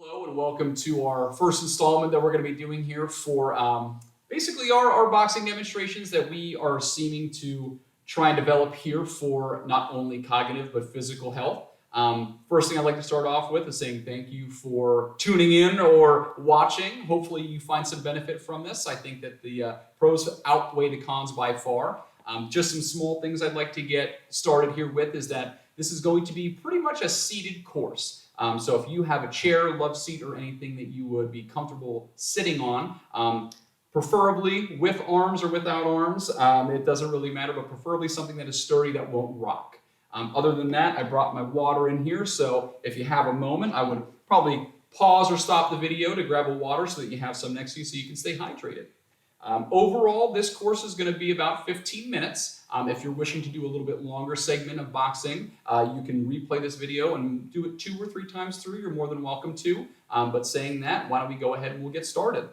Hello and welcome to our first installment that we're going to be doing here for basically our boxing demonstrations that we are seeming to try and develop here for not only cognitive but physical health. First thing I'd like to start off with is saying thank you for tuning in or watching. Hopefully you find some benefit from this. I think that the pros outweigh the cons by far. Just some small things I'd like to get started here with is that this is going to be pretty much a seated course. So if you have a chair, love seat, or anything that you would be comfortable sitting on, preferably with arms or without arms, it doesn't really matter, but preferably something that is sturdy that won't rock. Other than that, I brought my water in here, so if you have a moment, I would probably pause or stop the video to grab a water so that you have some next to you so you can stay hydrated. Overall, this course is going to be about 15 minutes. If you're wishing to do a little bit longer segment of boxing, you can replay this video and do it 2 or 3 times through. You're more than welcome to. But saying that, why don't we go ahead and we'll get started.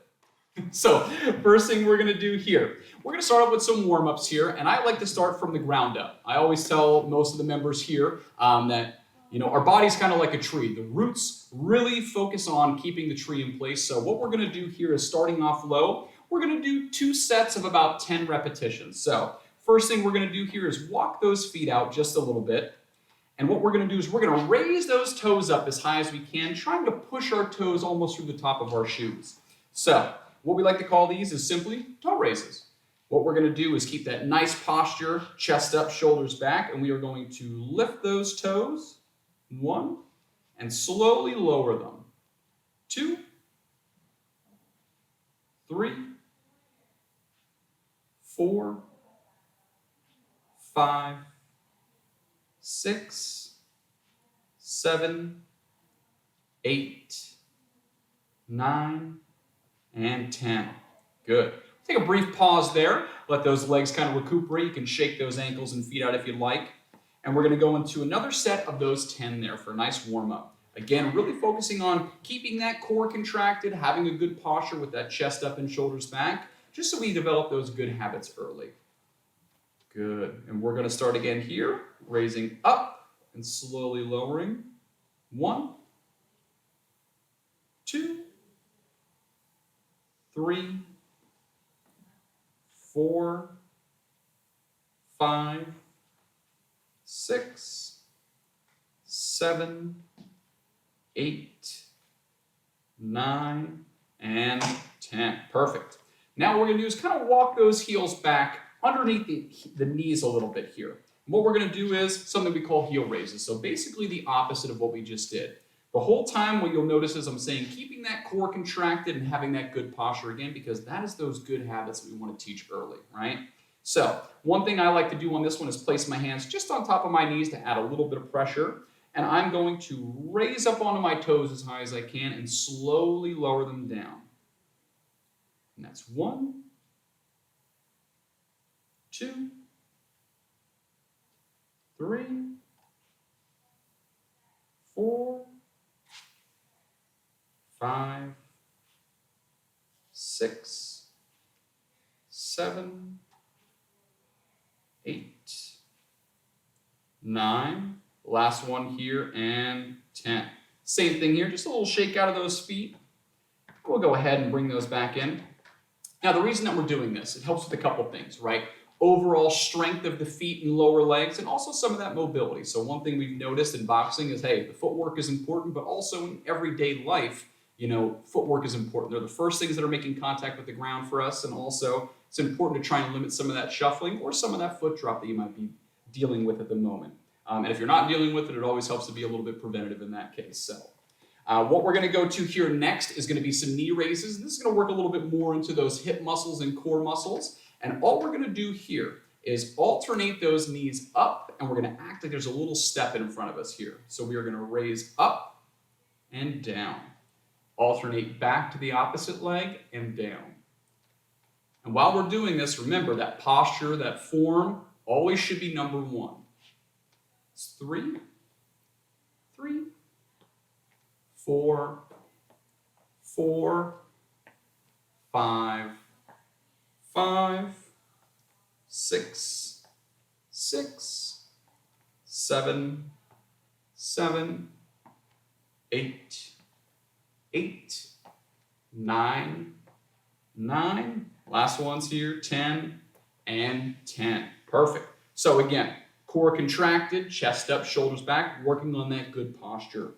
So first thing we're going to do here, we're going to start off with some warm-ups here, and I like to start from the ground up. I always tell most of the members here that our body's kind of like a tree. The roots really focus on keeping the tree in place. So what we're going to do here is starting off low. We're going to do 2 sets of about 10 repetitions. So first thing we're going to do here is walk those feet out just a little bit. And what we're going to do is we're going to raise those toes up as high as we can, trying to push our toes almost through the top of our shoes. So what we like to call these is simply toe raises. What we're going to do is keep that nice posture, chest up, shoulders back, and we are going to lift those toes, 1, and slowly lower them, 2, 3, 4, 5, 6, 7, 8, 9, and 10. Good. Take a brief pause there. Let those legs kind of recuperate. You can shake those ankles and feet out if you'd like. And we're going to go into another set of those 10 there for a nice warm-up. Again, really focusing on keeping that core contracted, having a good posture with that chest up and shoulders back, just so we develop those good habits early. Good. And we're going to start again here, raising up and slowly lowering. 1, 2, 3, 4, 5, 6, 7, 8, 9, and 10. Perfect. Now what we're going to do is kind of walk those heels back underneath the knees a little bit here. And what we're going to do is something we call heel raises. So basically the opposite of what we just did. The whole time what you'll notice is I'm saying keeping that core contracted and having that good posture again, because that is those good habits that we want to teach early, right? So one thing I like to do on this one is place my hands just on top of my knees to add a little bit of pressure. And I'm going to raise up onto my toes as high as I can and slowly lower them down. And that's 1, 2, 3, 4, 5, 6, 7, 8, 9, last one here, and 10. Same thing here, just a little shake out of those feet. We'll go ahead and bring those back in. Now, the reason that we're doing this, it helps with a couple things, right? Overall strength of the feet and lower legs, and also some of that mobility. So one thing we've noticed in boxing is, hey, the footwork is important, but also in everyday life, footwork is important. They're the first things that are making contact with the ground for us, and also it's important to try and limit some of that shuffling or some of that foot drop that you might be dealing with at the moment. And if you're not dealing with it, it always helps to be a little bit preventative in that case. So what we're going to go to here next is going to be some knee raises. And this is going to work a little bit more into those hip muscles and core muscles. And all we're going to do here is alternate those knees up, and we're going to act like there's a little step in front of us here. So we are going to raise up and down. Alternate back to the opposite leg and down. And while we're doing this, remember that posture, that form, always should be number 1. It's 3, 3, 4, 4, 5, 5, 6, 6, 7, 7, 8, 8, 9, 9. Last one's here, 10 and 10. Perfect. So again, core contracted, chest up, shoulders back, working on that good posture.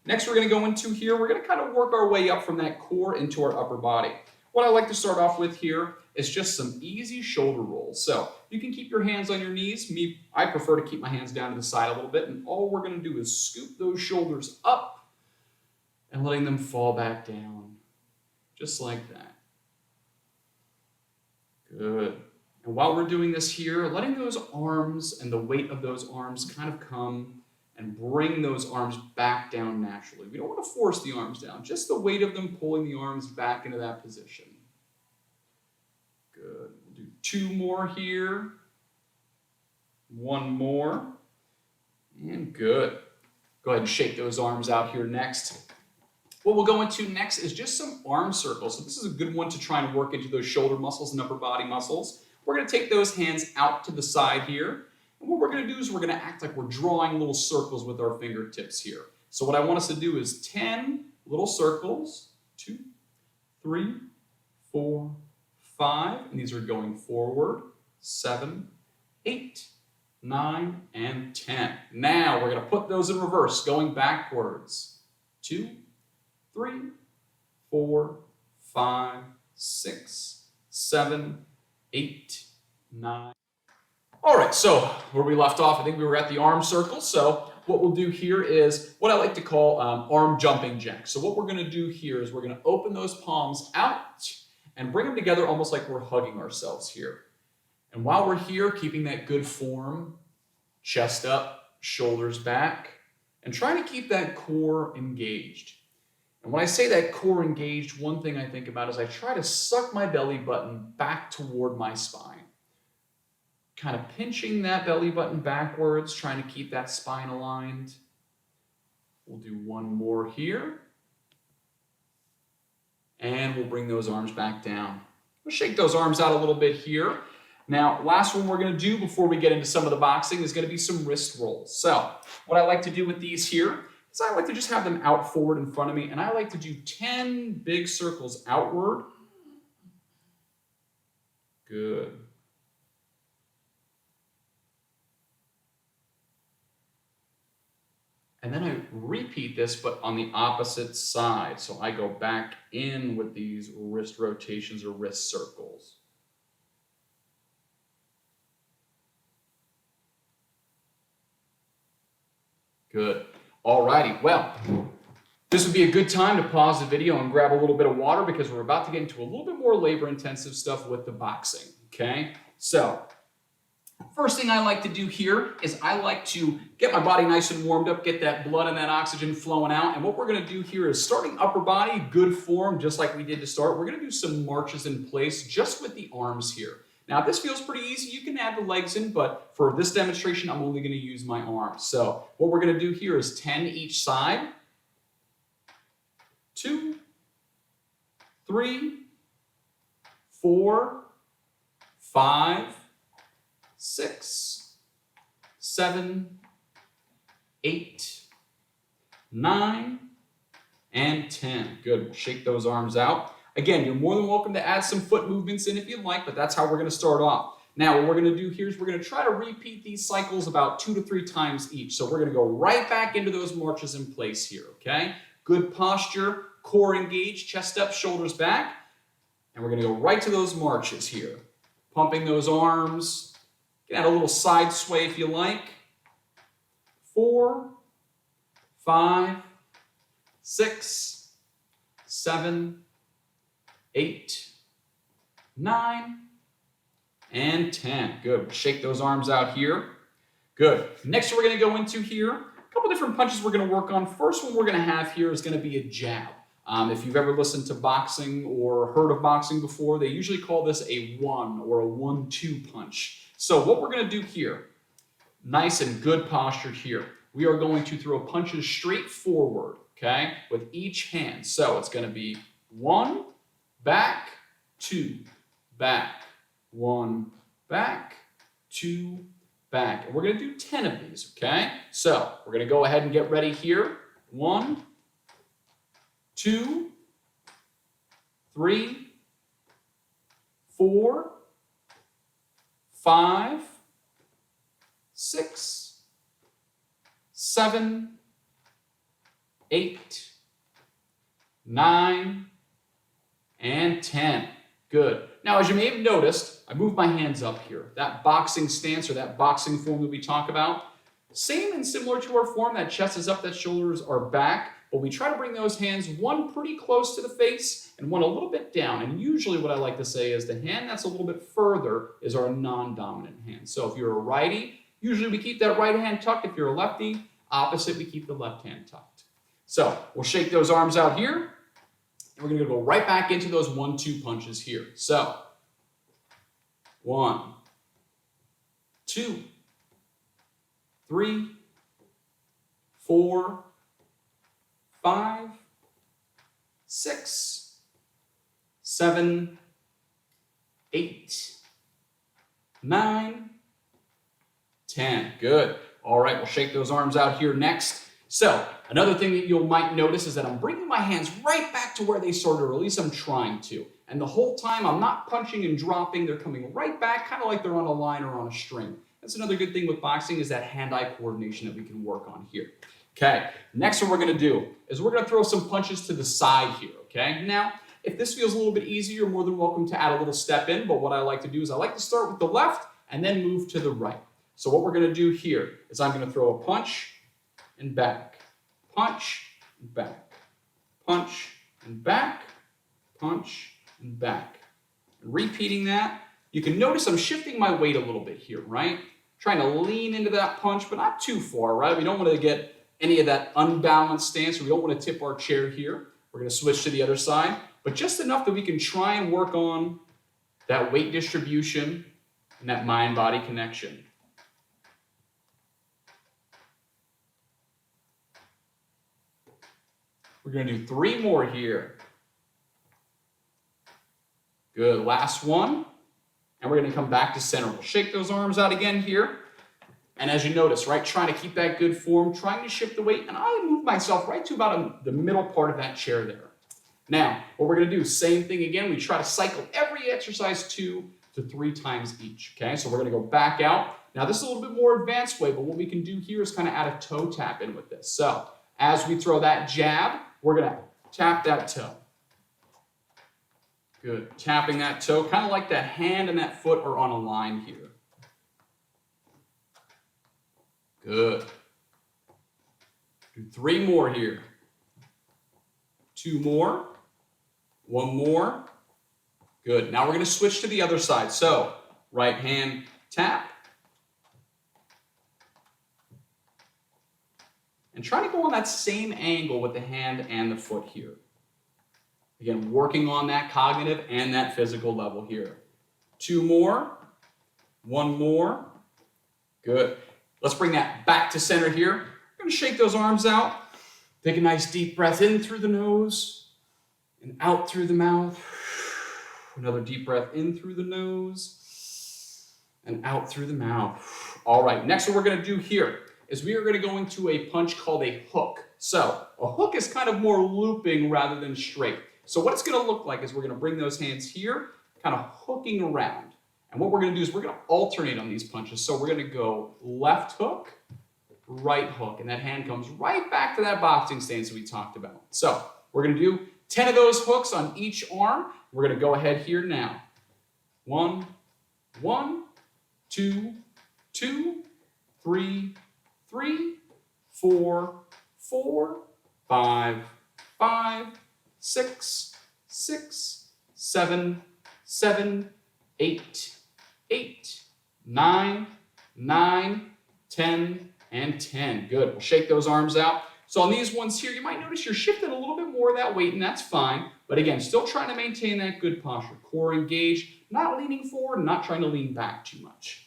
Next, we're going to go into here, we're going to kind of work our way up from that core into our upper body. What I like to start off with here is just some easy shoulder rolls. So you can keep your hands on your knees. I prefer to keep my hands down to the side a little bit, and all we're going to do is scoop those shoulders up and letting them fall back down, just like that. Good. And while we're doing this here, letting those arms and the weight of those arms kind of come and bring those arms back down naturally. We don't want to force the arms down, just the weight of them pulling the arms back into that position. Good. We'll do 2 more here. 1 more. And good. Go ahead and shake those arms out here next. What we'll go into next is just some arm circles. So this is a good one to try and work into those shoulder muscles and upper body muscles. We're going to take those hands out to the side here. And what we're going to do is we're going to act like we're drawing little circles with our fingertips here. So what I want us to do is 10 little circles. 2, 3, 4, 5. And these are going forward. 7, 8, 9, and 10. Now we're going to put those in reverse, going backwards. 2, 3, 4, 5, 6, 7, 8, 9. All right, so where we left off, I think we were at the arm circle. So what we'll do here is what I like to call arm jumping jacks. So what we're going to do here is we're going to open those palms out and bring them together almost like we're hugging ourselves here. And while we're here, keeping that good form, chest up, shoulders back, and trying to keep that core engaged. And when I say that core engaged, one thing I think about is I try to suck my belly button back toward my spine. Kind of pinching that belly button backwards, trying to keep that spine aligned. We'll do 1 more here. And we'll bring those arms back down. We'll shake those arms out a little bit here. Now, last one we're going to do before we get into some of the boxing is going to be some wrist rolls. So what I like to do with these here is I like to just have them out forward in front of me, and I like to do 10 big circles outward. Good. And then I repeat this, but on the opposite side. So I go back in with these wrist rotations or wrist circles. Good. All righty. Well, this would be a good time to pause the video and grab a little bit of water because we're about to get into a little bit more labor-intensive stuff with the boxing. Okay? So, first thing I like to do here is I like to get my body nice and warmed up, get that blood and that oxygen flowing out. And what we're going to do here is starting upper body, good form, just like we did to start. We're going to do some marches in place just with the arms here. Now, if this feels pretty easy, you can add the legs in, but for this demonstration, I'm only going to use my arms. So what we're going to do here is 10 each side. 2, 3, 4, 5, 6, 7, 8, 9, and 10. Good. We'll shake those arms out. Again, you're more than welcome to add some foot movements in if you'd like, but that's how we're going to start off. Now, what we're going to do here is we're going to try to repeat these cycles about 2 to 3 times each. So we're going to go right back into those marches in place here, okay? Good posture, core engaged, chest up, shoulders back. And we're going to go right to those marches here. Pumping those arms. You can add a little side sway if you like. 4, 5, 6, 7, 8, 9, and 10. Good. Shake those arms out here. Good. Next we're going to go into here, a couple different punches we're going to work on. First one we're going to have here is going to be a jab. If you've ever listened to boxing or heard of boxing before, they usually call this a 1 or a 1-2 punch. So what we're going to do here, nice and good posture here. We are going to throw punches straight forward, okay, with each hand. So it's going to be 1, back, 2, back, 1, back, 2, back. And we're going to do 10 of these, okay? So we're going to go ahead and get ready here. 1, 2, 3, 4, 5, 6, 7, 8, 9, and 10. Good. Now, as you may have noticed, I moved my hands up here. That boxing stance or that boxing form that we talk about, same and similar to our form, that chest is up, that shoulders are back, but we try to bring those hands one pretty close to the face and one a little bit down. And usually what I like to say is the hand that's a little bit further is our non-dominant hand. So if you're a righty, usually we keep that right hand tucked. If you're a lefty, opposite, we keep the left hand tucked. So we'll shake those arms out here, and we're going to go right back into those 1-2 punches here. So 1, 2, 3, 4, 5, 6, 7, 8, 9, 10. Good. All right, we'll shake those arms out here next. So another thing that you might notice is that I'm bringing my hands right back to where they started, or at least I'm trying to. And the whole time I'm not punching and dropping, they're coming right back, kind of like they're on a line or on a string. That's another good thing with boxing, is that hand-eye coordination that we can work on here. Okay, next what we're going to do is we're going to throw some punches to the side here, okay? Now, if this feels a little bit easier, you're more than welcome to add a little step in, but what I like to do is I like to start with the left and then move to the right. So what we're going to do here is I'm going to throw a punch and back, punch and back, punch and back, punch and back. And repeating that, you can notice I'm shifting my weight a little bit here, right? Trying to lean into that punch, but not too far, right? We don't want to get any of that unbalanced stance, or we don't want to tip our chair here. We're going to switch to the other side, but just enough that we can try and work on that weight distribution and that mind-body connection. We're going to do 3 more here. Good. Last one. And we're going to come back to center. We'll shake those arms out again here. And as you notice, right, trying to keep that good form, trying to shift the weight, and I move myself right to about the middle part of that chair there. Now, what we're going to do, same thing again. We try to cycle every exercise 2 to 3 times each, okay? So we're going to go back out. Now, this is a little bit more advanced way, but what we can do here is kind of add a toe tap in with this. So as we throw that jab, we're going to tap that toe. Good. Tapping that toe, kind of like that hand and that foot are on a line here. Good. Do 3 more here. 2 more. 1 more. Good. Now we're going to switch to the other side. So, right hand tap. And try to go on that same angle with the hand and the foot here. Again, working on that cognitive and that physical level here. 2 more. 1 more. Good. Let's bring that back to center here. We're going to shake those arms out. Take a nice deep breath in through the nose and out through the mouth. Another deep breath in through the nose and out through the mouth. All right, next what we're going to do here is we are going to go into a punch called a hook. So a hook is kind of more looping rather than straight. So what it's going to look like is we're going to bring those hands here, kind of hooking around. And what we're going to do is we're going to alternate on these punches. So we're going to go left hook, right hook, and that hand comes right back to that boxing stance that we talked about. So we're going to do 10 of those hooks on each arm. We're going to go ahead here now. 1, 1, 2, 2, 3, 3, 4, 4, 5, 5, 6, 6, 7, 7, 8, 8, 9, 9, 10, and 10. Good. We'll shake those arms out. So on these ones here, you might notice you're shifting a little bit more of that weight, and that's fine. But again, still trying to maintain that good posture. Core engaged, not leaning forward, not trying to lean back too much.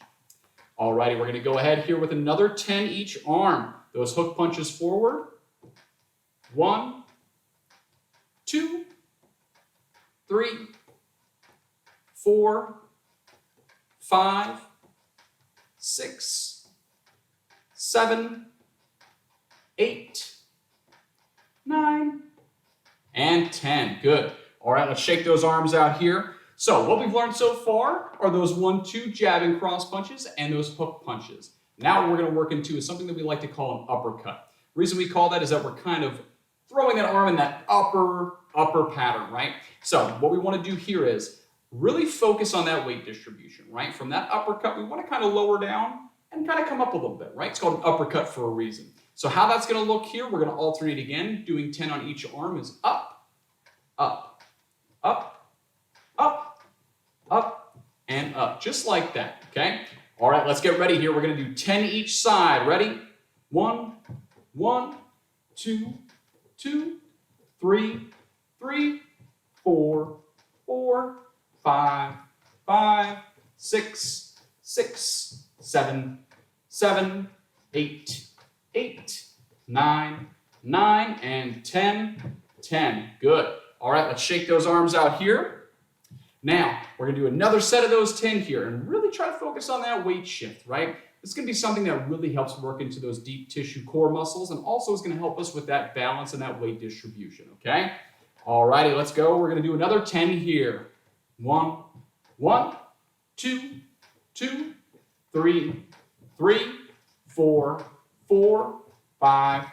Alrighty, we're going to go ahead here with another 10 each arm. Those hook punches forward. 1, 2, 3, 4, 5, 6, 7, 8, 9, and 10. Good. All right, let's shake those arms out here. So what we've learned so far are those 1-2 jabbing cross punches and those hook punches. Now what we're going to work into is something that we like to call an uppercut. The reason we call that is that we're kind of throwing that arm in that upper pattern, right? So what we want to do here is really focus on that weight distribution, right? From that uppercut, we want to kind of lower down and kind of come up a little bit, right? It's called an uppercut for a reason. So how that's going to look here, we're going to alternate again, doing 10 on each arm is up, up, up, up, up, and up, just like that, okay? All right, let's get ready here. We're going to do 10 each side. Ready? 1, 1, 2, 2, 3, 3, 4, 4, 5, 5, 6, 6, 7, 7, 8, 8, 9, 9, and 10, 10. Good. All right, let's shake those arms out here. Now, we're going to do another set of those 10 here and really try to focus on that weight shift, right? This is going to be something that really helps work into those deep tissue core muscles and also is going to help us with that balance and that weight distribution, okay? All righty, let's go. We're going to do another 10 here. 1, 1, 2, 2, 3, 3, 4, 4, 5,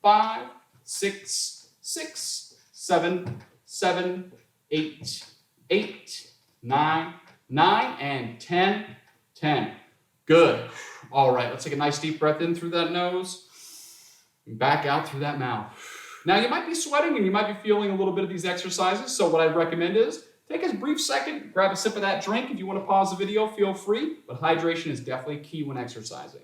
5, 6, 6, 7, 7, 8, 8, 9, 9, and 10, 10. Good. All right, let's take a nice deep breath in through that nose and back out through that mouth. Now, you might be sweating and you might be feeling a little bit of these exercises, so what I recommend is take a brief second, grab a sip of that drink. If you want to pause the video, feel free, but hydration is definitely key when exercising.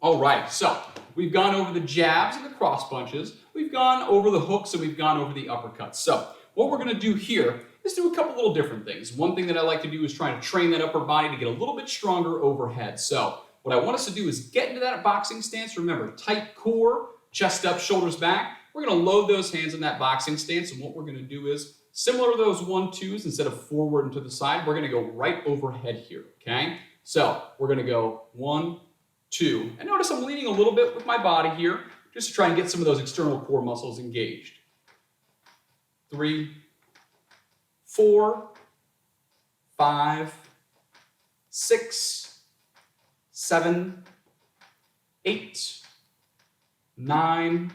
All right, so we've gone over the jabs and the cross punches. We've gone over the hooks and we've gone over the uppercuts. So what we're going to do here is do a couple little different things. One thing that I like to do is try to train that upper body to get a little bit stronger overhead. So what I want us to do is get into that boxing stance. Remember, tight core, chest up, shoulders back. We're going to load those hands in that boxing stance, and what we're going to do is, similar to those 1-2s, instead of forward and to the side, we're going to go right overhead here, okay? So we're going to go 1, 2. And notice I'm leaning a little bit with my body here, just to try and get some of those external core muscles engaged. 3, 4, 5, 6, 7, 8, 9,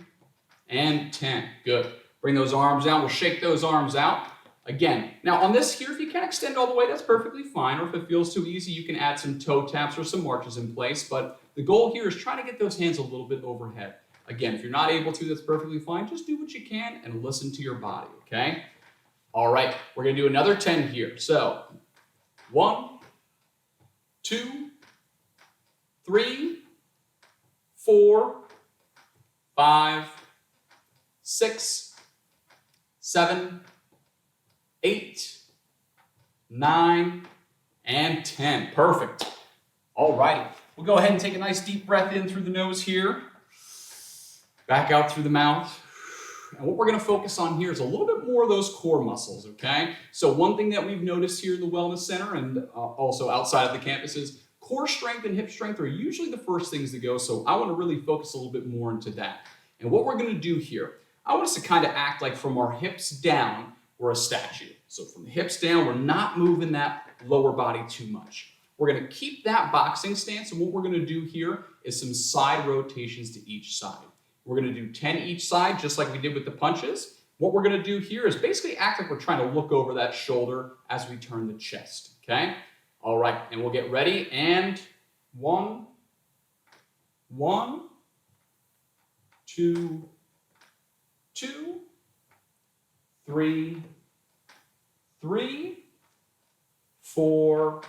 and 10. Good. Bring those arms out. We'll shake those arms out. Again, now on this here, if you can't extend all the way, that's perfectly fine. Or if it feels too easy, you can add some toe taps or some marches in place. But the goal here is trying to get those hands a little bit overhead. Again, if you're not able to, that's perfectly fine. Just do what you can and listen to your body, okay? All right, we're going to do another 10 here. So 1, 2, 3, 4, 5, 6, 7, 8, 9, and 10. Perfect. All righty. We'll go ahead and take a nice deep breath in through the nose here. Back out through the mouth. And what we're going to focus on here is a little bit more of those core muscles, okay? So one thing that we've noticed here in the Wellness Center and also outside of the campus is core strength and hip strength are usually the first things to go, so I want to really focus a little bit more into that. And what we're going to do here, I want us to kind of act like from our hips down, we're a statue. So from the hips down, we're not moving that lower body too much. We're going to keep that boxing stance, and what we're going to do here is some side rotations to each side. We're going to do 10 each side, just like we did with the punches. What we're going to do here is basically act like we're trying to look over that shoulder as we turn the chest, okay? All right, and we'll get ready, and 1, 1, 2, 2, 3, 3, 4,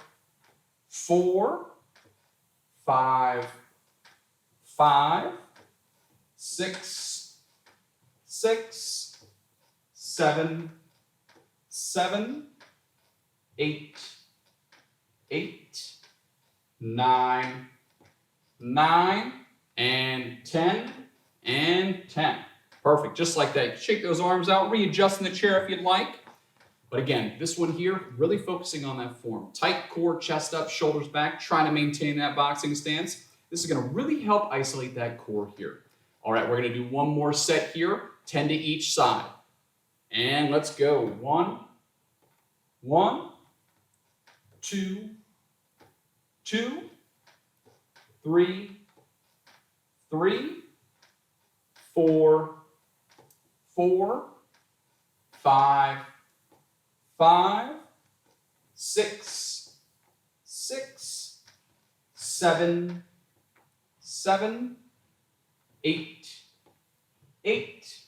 4, 5, 5, 6, 6, 7, 7, 8, 8, 9, 9, and 10, and 10. Perfect, just like that. Shake those arms out, readjust in the chair if you'd like. But again, this one here, really focusing on that form. Tight core, chest up, shoulders back, trying to maintain that boxing stance. This is gonna really help isolate that core here. All right, we're going to do one more set here, 10 to each side. And let's go. 1, 1, 2, 2, 3, 3, 4, 4, 5, 5, 6, 6, 7, 7, 8, 8,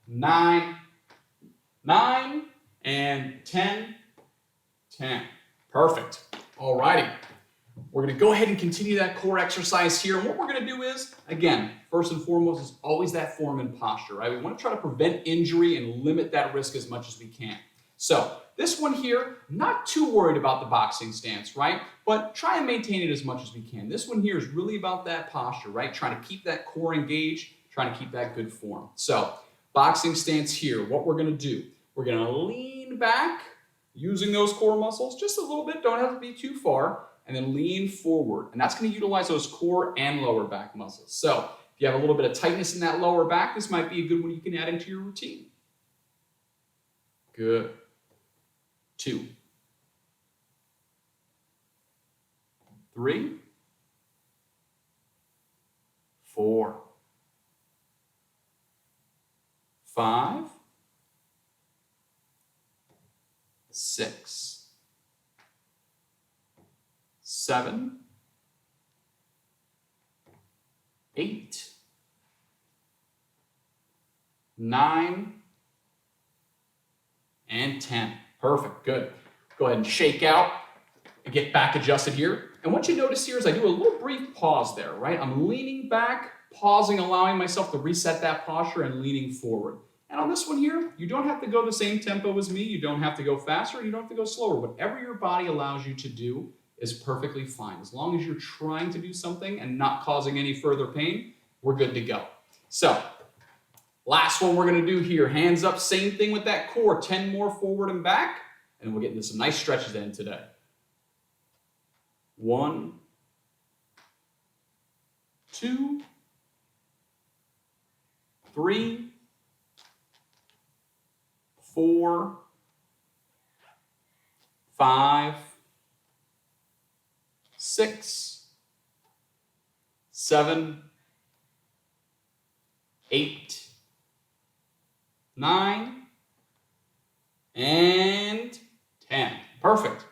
9, 9, and 10, 10. Perfect. All righty. We're going to go ahead and continue that core exercise here. And what we're going to do is, again, first and foremost is always that form and posture, right? We want to try to prevent injury and limit that risk as much as we can. So this one here, not too worried about the boxing stance, right? But try and maintain it as much as we can. This one here is really about that posture, right? Trying to keep that core engaged, trying to keep that good form. So boxing stance here, what we're going to do, we're going to lean back using those core muscles just a little bit, don't have to be too far, and then lean forward. And that's going to utilize those core and lower back muscles. So if you have a little bit of tightness in that lower back, this might be a good one you can add into your routine. Good. 2, 3, 4, 5, 6, 7, 8, 9, and 10. Perfect, good. Go ahead and shake out and get back adjusted here. And what you notice here is I do a little brief pause there, right? I'm leaning back, pausing, allowing myself to reset that posture and leaning forward. And on this one here, you don't have to go the same tempo as me. You don't have to go faster. You don't have to go slower. Whatever your body allows you to do is perfectly fine. As long as you're trying to do something and not causing any further pain, we're good to go. So last one we're going to do here, hands up, same thing with that core, 10 more forward and back, and we'll get into some nice stretches in today. 1, 2, 3, 4, 5, 6, 7, 8, 9, and 10. Perfect.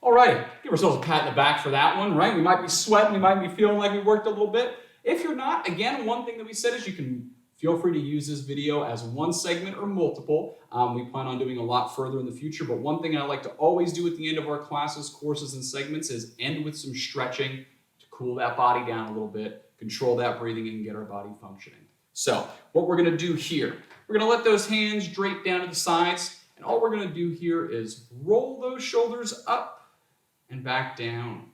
All right, give ourselves a pat in the back for that one, right? We might be sweating, we might be feeling like we worked a little bit. If you're not, again, one thing that we said is you can feel free to use this video as one segment or multiple. We plan on doing a lot further in the future, but one thing I like to always do at the end of our classes, courses, and segments is end with some stretching to cool that body down a little bit, control that breathing, and get our body functioning. So what we're going to do here, we're going to let those hands drape down to the sides, and all we're going to do here is roll those shoulders up and back down.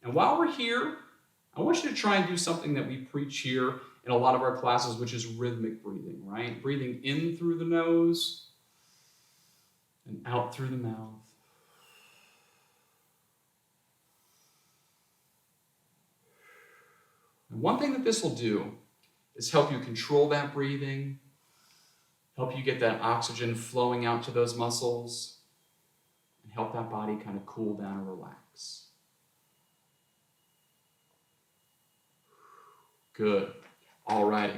And while we're here, I want you to try and do something that we preach here in a lot of our classes, which is rhythmic breathing, right? Breathing in through the nose and out through the mouth. And one thing that this will do is help you control that breathing, help you get that oxygen flowing out to those muscles, and help that body kind of cool down and relax. Good. All righty.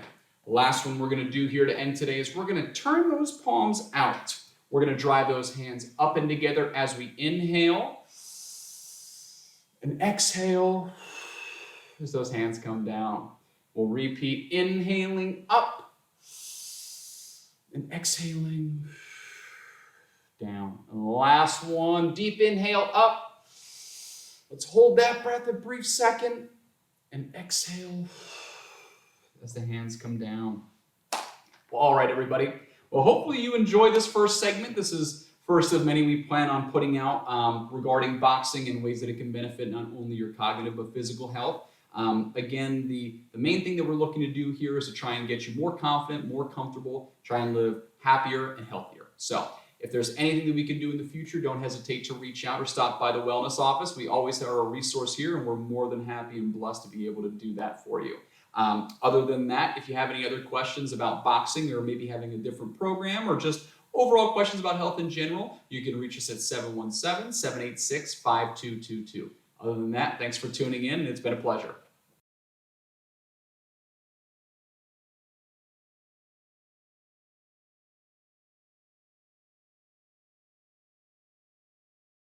Last one we're going to do here to end today is we're going to turn those palms out. We're going to drive those hands up and together as we inhale and exhale as those hands come down. We'll repeat, inhaling up and exhaling down. And the last one, deep inhale up. Let's hold that breath a brief second and exhale as the hands come down. Well, all right, everybody. Well, hopefully you enjoy this first segment. This is first of many we plan on putting out regarding boxing and ways that it can benefit not only your cognitive but physical health. Again, the main thing that we're looking to do here is to try and get you more confident, more comfortable, try and live happier and healthier. So if there's anything that we can do in the future, don't hesitate to reach out or stop by the wellness office. We always are a resource here, and we're more than happy and blessed to be able to do that for you. Other than that, if you have any other questions about boxing or maybe having a different program or just overall questions about health in general, you can reach us at 717-786-5222. Other than that, thanks for tuning in, and it's been a pleasure.